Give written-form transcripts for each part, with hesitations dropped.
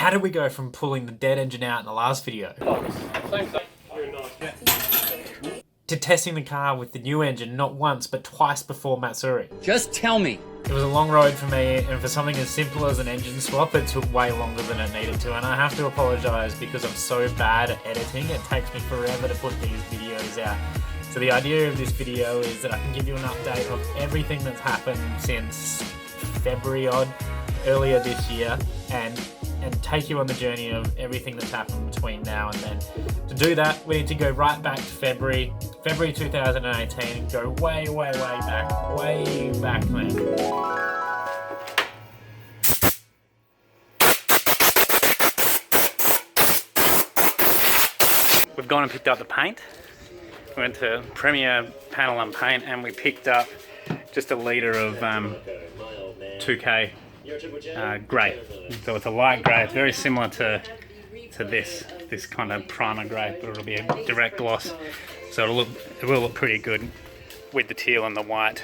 how did we go from pulling the dead engine out in the last video to testing the car with the new engine not once but twice before Matsuri? Just tell me. It was a long road for me, and for something as simple as an engine swap, it took way longer than it needed to, and I have to apologise because I'm so bad at editing. It takes me forever to put these videos out. So the idea of this video is that I can give you an update of everything that's happened since February earlier this year, and take you on the journey of everything that's happened between now and then. To do that, we need to go right back to February 2018, and go way back then. We've gone and picked up the paint. We went to Premier Panel and Paint, and we picked up just a litre of 2K grey. So it's a light grey. It's very similar to this kind of primer grey, but it'll be a direct gloss. So it will look pretty good with the teal and the white,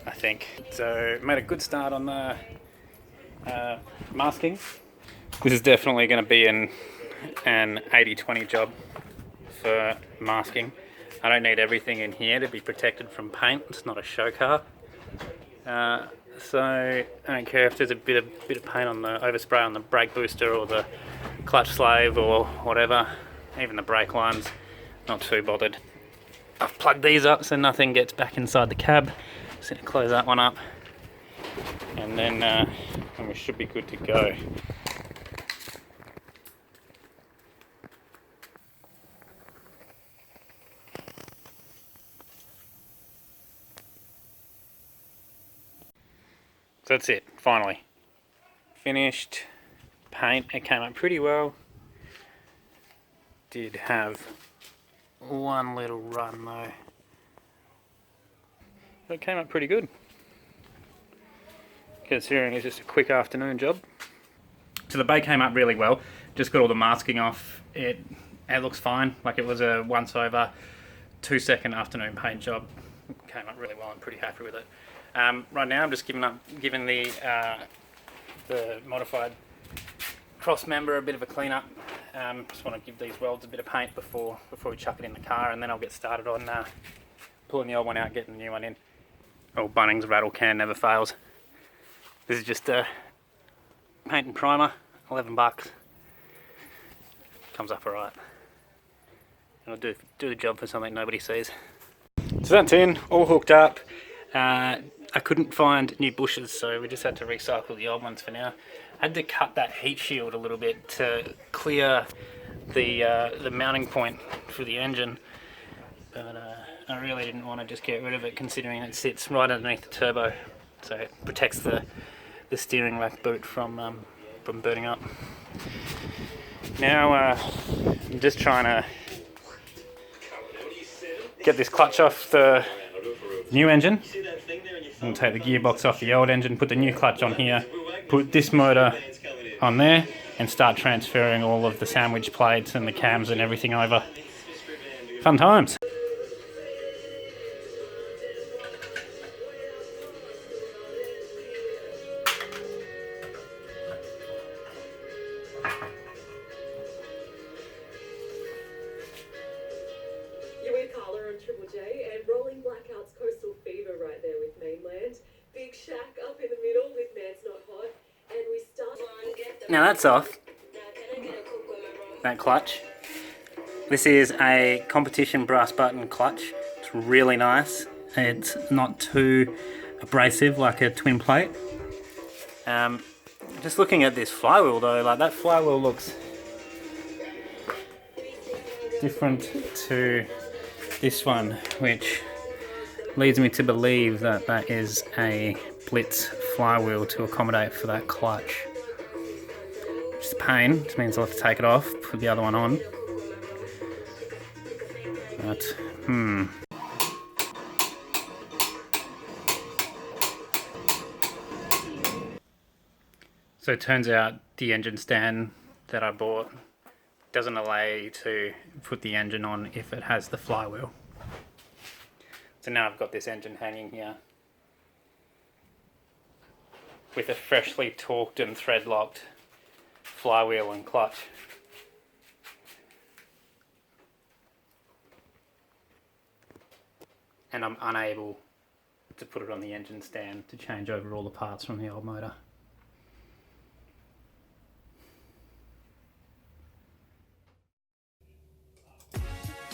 I think. So made a good start on the masking. This is definitely going to be an 80-20 job for masking. I don't need everything in here to be protected from paint. It's not a show car. So I don't care if there's a bit of paint on the overspray on the brake booster or the clutch slave or whatever, even the brake lines, not too bothered. I've plugged these up so nothing gets back inside the cab. Just going to close that one up, and then we should be good to go. So that's it, finally. Finished paint. It came up pretty well. Did have one little run though. But it came up pretty good, considering it's just a quick afternoon job. So the bay came up really well. Just got all the masking off. It looks fine. Like it was a once over 2-second afternoon paint job. It came up really well. I'm pretty happy with it. Right now I'm just giving the modified cross member a bit of a clean up. Just want to give these welds a bit of paint before we chuck it in the car, and then I'll get started on pulling the old one out, getting the new one in. Oh, Bunnings rattle can never fails. This is just a paint and primer, $11. Comes up alright. And I'll do the job for something nobody sees. So that's in, all hooked up. I couldn't find new bushes, so we just had to recycle the old ones for now. I had to cut that heat shield a little bit to clear the mounting point for the engine, but I really didn't want to just get rid of it, considering it sits right underneath the turbo, so it protects the steering rack boot from burning up. Now I'm just trying to get this clutch off the new engine. We'll take the gearbox off the old engine, put the new clutch on here, put this motor on there, and start transferring all of the sandwich plates and the cams and everything over. Fun times. Now that's off, that clutch. This is a competition brass button clutch. It's really nice. It's not too abrasive like a twin plate. Just looking at this flywheel though, like that flywheel looks different to this one, which leads me to believe that that is a Blitz flywheel to accommodate for that clutch. Which is a pain, which means I'll have to take it off, put the other one on. But, So it turns out the engine stand that I bought doesn't allow you to put the engine on if it has the flywheel. So now I've got this engine hanging here with a freshly torqued and thread locked flywheel and clutch. And I'm unable to put it on the engine stand to change over all the parts from the old motor.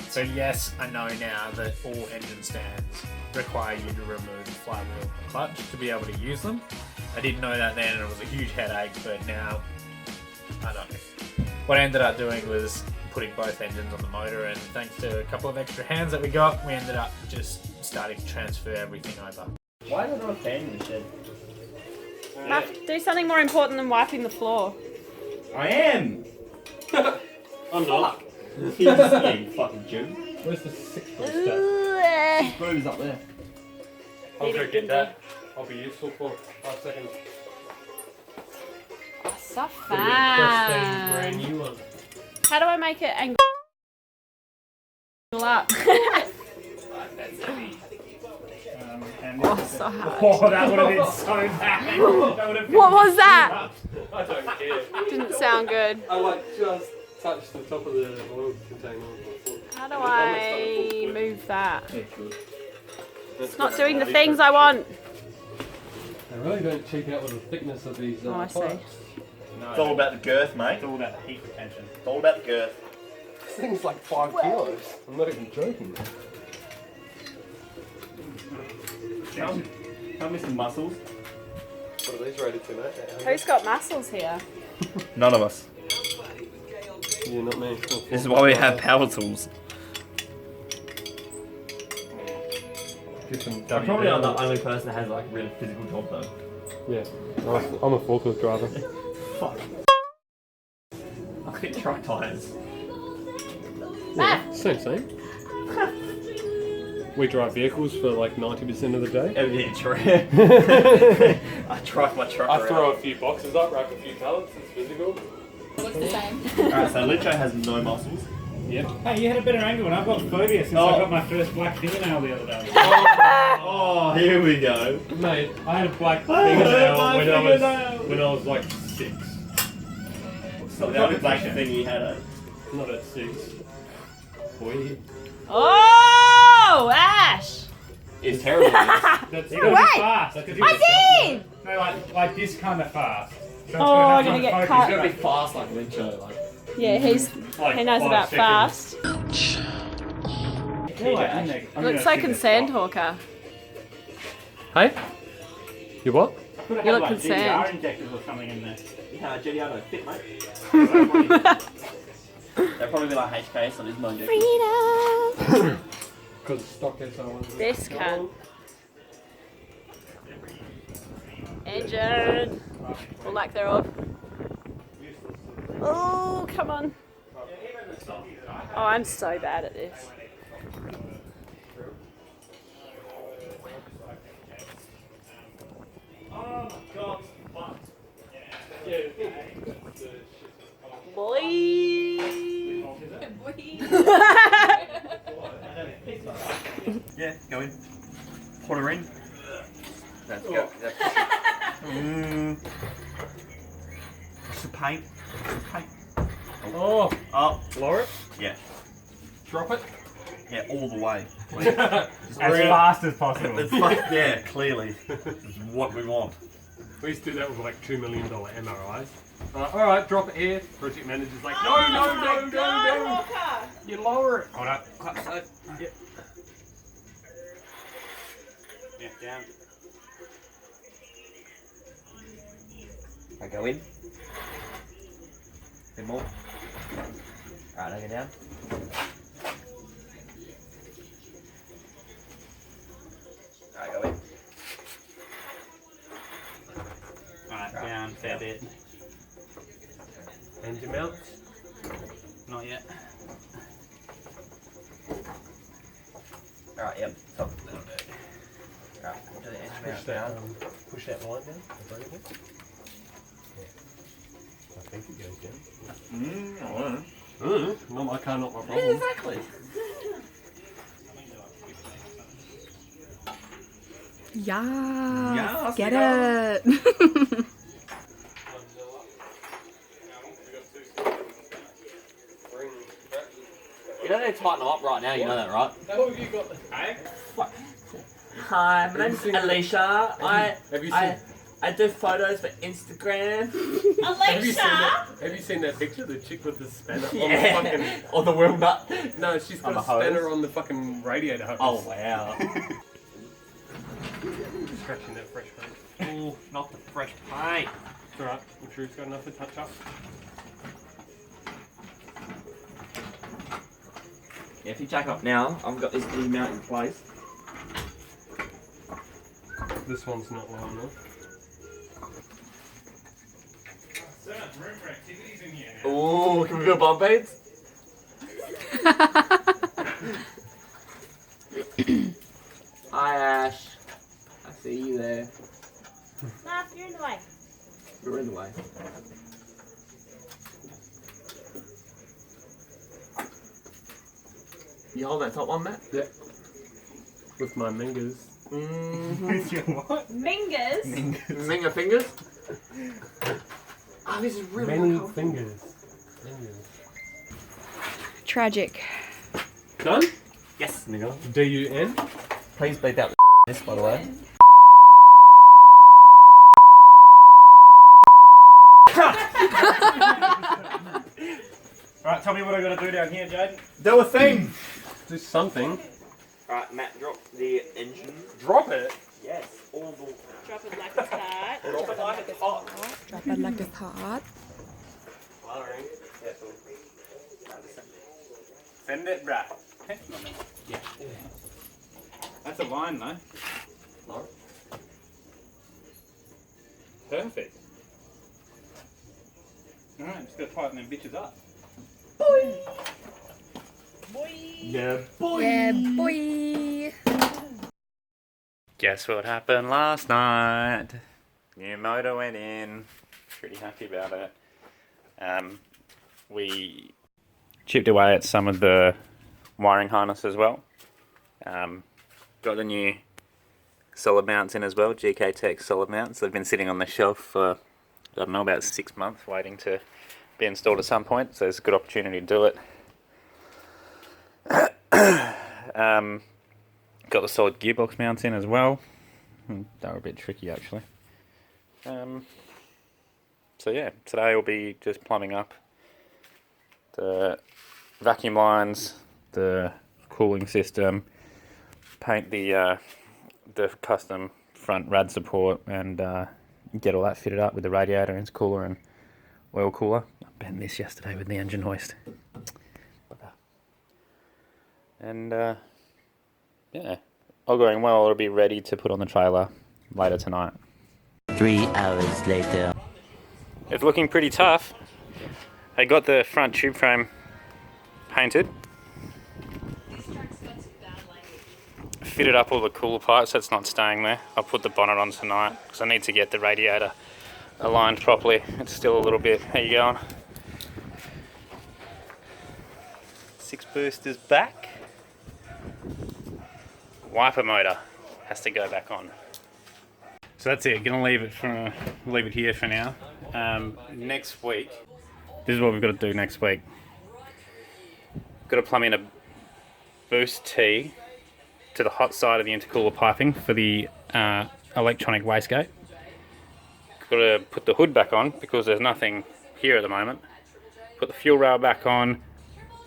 So yes, I know now that all engine stands require you to remove the flywheel and clutch to be able to use them. I didn't know that then and it was a huge headache, but now I don't know. What I ended up doing was putting both engines on the motor, and thanks to a couple of extra hands that we got, we ended up just starting to transfer everything over. Why is there not a fan in the shed? Muff, do something more important than wiping the floor. I am! I'm not. Yeah, you fucking Jew. Where's the 6 foot step? Screws up there. I'll go get that. I'll be useful for 5 seconds. Oh, so Pristine, fun. brand new one. How do I make it angle up? Oh, so hard. Oh, that would have been so bad. What was that? I don't care. Didn't sound good. I like just touched the top of the oil container with my foot. How do I move that? Yeah, good. It's not doing the things I want. They really don't cheap out with the thickness of these Oh, I see. pipes. It's all about the girth, mate. It's all about the heat retention. It's all about the girth. This thing's like 5 kilos. I'm not even joking. Come with some muscles. What are these rated to, mate? Who's got muscles here? None of us. Yeah, not me. This is why we have power tools. I'm probably not the only person that has like a really physical job though. Yeah, I'm a forklift driver. Fuck. I get truck tires. Matt! Same. We drive vehicles for like 90% of the day. Yeah, true. I drive my truck I around. throw a few boxes up, rack a few pallets, it's physical. Looks the same. Alright, so Lyncho has no muscles. Yep. Hey, you had a better angle, and I've got phobia since I got my first black fingernail the other day. Oh, here we go. Mate, I had a black Black fingernail when I was like 6. So the only black thing he had, eh? Not at 6. Boy. Oh, Ash! It's terrible. That's you gotta be Wait! fast. I did! No, like this kind of fast. So Oh, I'm gonna get cut. It's gotta be fast like Lyncho, like. Yeah, he knows about fast. Looks like a sandhawker. Hey? You what? You look concerned. injectors or something in there. Yeah, GDR don't fit, mate. They'll probably be like HKS on his no injector. Freedom! Because it's stock SR1. This can. Engine! Or lack thereof. Oh, come on. Oh, I'm so bad at this. Oh my god, Boy! Yeah, go in. Put her in. That's go. Some paint. Paint. Oh, Oh, lower it, yeah. drop it. Yeah, all the way. as fast as possible. It's like, yeah, clearly. It's what we want. We used to do that with like $2 million MRIs. Alright, drop it here. Project manager's like, no. You lower it. Hold up. Clap so. Yep. Yeah, down. I go in. Bit more. Alright, I go down. Alright, go in. Alright, down, fair bit. Engine mount. Not yet. Alright, yep. Stop. Alright, do the engine mount down. Push that line down. The bracket. Yeah. I think it goes down. I don't know. Not my car, not my problem. Exactly. Yeah. Yes, Get we it. You know they tighten them up right now, you know that, right? How have you got the tag? Hi, my name's Alicia. Have you seen? I do photos for Instagram. Have you seen that picture? The chick with the spanner on the fucking... On the wheel nut. No, she's got On a the hose? spanner on the fucking radiator hose. Oh, wow. Scratching that fresh paint. Ooh, not the fresh paint. It's alright, I'm sure he's got enough to touch up. Yeah, if you jack up now, I've got this blue mount in place. This one's not low enough. So much room for activities in here now. Ooh, can we go bump aids? Hi Ash. I see you there. Nah, you're in the way. You're in the way. You hold that top one, Matt? Yeah. With my mingers. With your what? Mingers? Minger fingers? Oh, this is really Many uncomfortable. fingers. Tragic. Done? Yes. D-U-N? Please bleep out this, by the way. Alright, tell me what I gotta do down here, Jade. Do a thing! Do something. Alright, Matt, drop the engine. Drop it. Yes, all the... Drop it like it's hot. Drop it like it's hot. Drop it like it's hot. Firing. Send it, bruh. Yeah. That's a line, though. No. Perfect. Alright, just gotta tighten them bitches up. Yeah, boy. Yeah, boy. Guess what happened last night? New motor went in. Pretty happy about it. We chipped away at some of the wiring harness as well. Got the new solid mounts in as well, GK Tech solid mounts. They've been sitting on the shelf for, I don't know, about 6 months waiting to be installed at some point, so it's a good opportunity to do it. Got the solid gearbox mounts in as well. They were a bit tricky actually. So yeah, today will be just plumbing up the vacuum lines, the cooling system, paint the custom front rad support, and get all that fitted up with the radiator, intercooler and oil cooler. I bent this yesterday with the engine hoist. And yeah, all going well, it'll be ready to put on the trailer later tonight. 3 hours later. It's looking pretty tough. I got the front tube frame painted. Fitted up all the cooler pipes so it's not staying there. I'll put the bonnet on tonight because I need to get the radiator aligned properly. It's still a little bit, how you going? 6 boosters back. Wiper motor has to go back on. So that's it. Gonna leave it here for now. Next week, this is what we've got to do next week. Got to plumb in a boost T to the hot side of the intercooler piping for the electronic wastegate. Got to put the hood back on because there's nothing here at the moment. Put the fuel rail back on.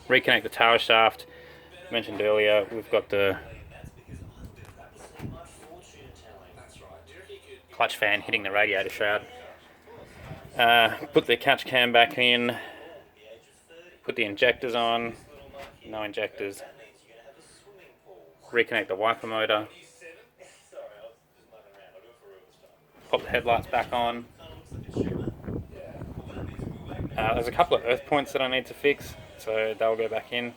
Reconnect the tower shaft. Mentioned earlier, we've got the clutch fan hitting the radiator shroud. Put the catch cam back in. Put the injectors on. No injectors. Reconnect the wiper motor. Pop the headlights back on. There's a couple of earth points that I need to fix, so they'll go back in.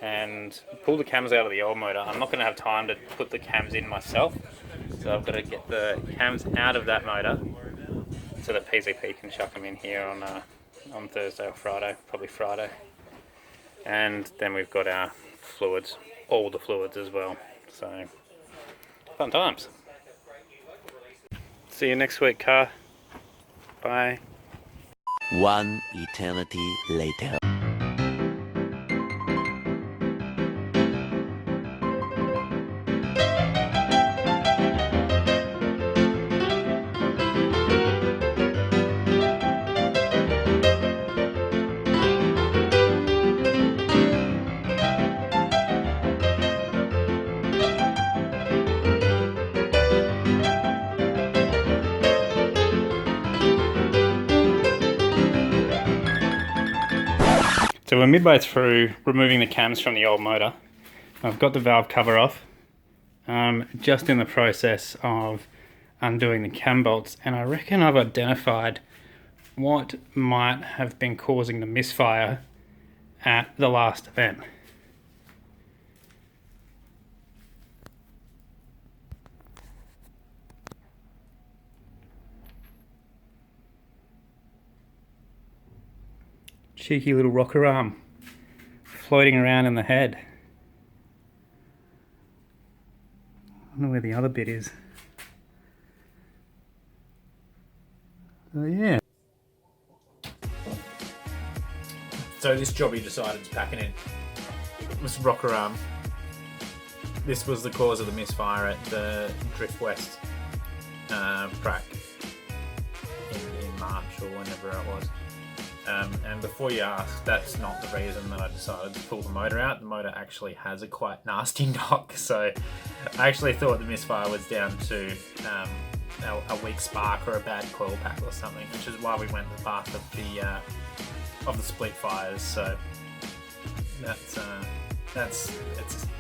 And pull the cams out of the old motor. I'm not going to have time to put the cams in myself, so I've got to get the cams out of that motor so that PCP can chuck them in here on Thursday or Friday, probably Friday. And then we've got our fluids, all the fluids as well. So fun times. See you next week, car. Bye. 1 eternity later. So we're midway through removing the cams from the old motor. I've got the valve cover off. Just in the process of undoing the cam bolts, and I reckon I've identified what might have been causing the misfire at the last event. Cheeky little rocker arm floating around in the head. I don't know where the other bit is. Oh yeah. So this job he decided to pack it in was rocker arm. This was the cause of the misfire at the Drift West track in March or whenever it was. And before you ask, that's not the reason that I decided to pull the motor out. The motor actually has a quite nasty knock, so I actually thought the misfire was down to a weak spark or a bad coil pack or something, which is why we went the path of the split fires. So that's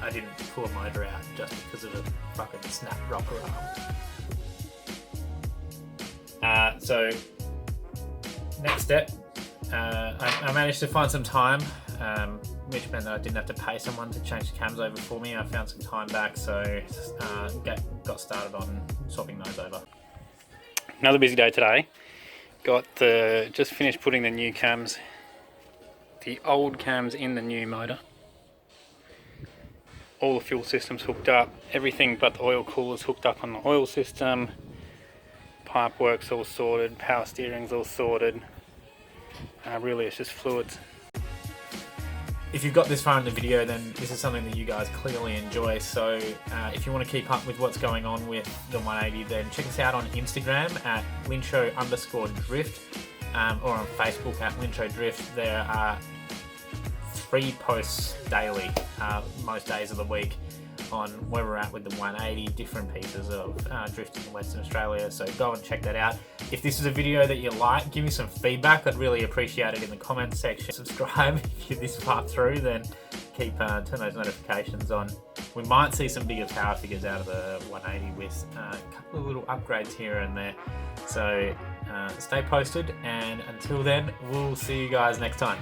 I didn't pull a motor out just because of a fucking snap rocker arm. So next step. I managed to find some time, which meant that I didn't have to pay someone to change the cams over for me. I found some time back, so got started on swapping those over. Another busy day today. Just finished putting the new cams, the old cams in the new motor. All the fuel systems hooked up, everything but the oil coolers hooked up on the oil system. Pipe work's all sorted, power steering's all sorted. Really it's just fluids. If you've got this far in the video, then this is something that you guys clearly enjoy. So if you want to keep up with what's going on with the 180, then check us out on Instagram at Lyncho_drift or on Facebook at Lyncho drift. There are 3 posts daily, most days of the week, on where we're at with the 180, different pieces of drifting in Western Australia, so go and check that out. If this is a video that you like, give me some feedback. I'd really appreciate it in the comments section. Subscribe if you're this far through, then turn those notifications on. We might see some bigger power figures out of the 180 with a couple of little upgrades here and there. So stay posted, and until then, we'll see you guys next time.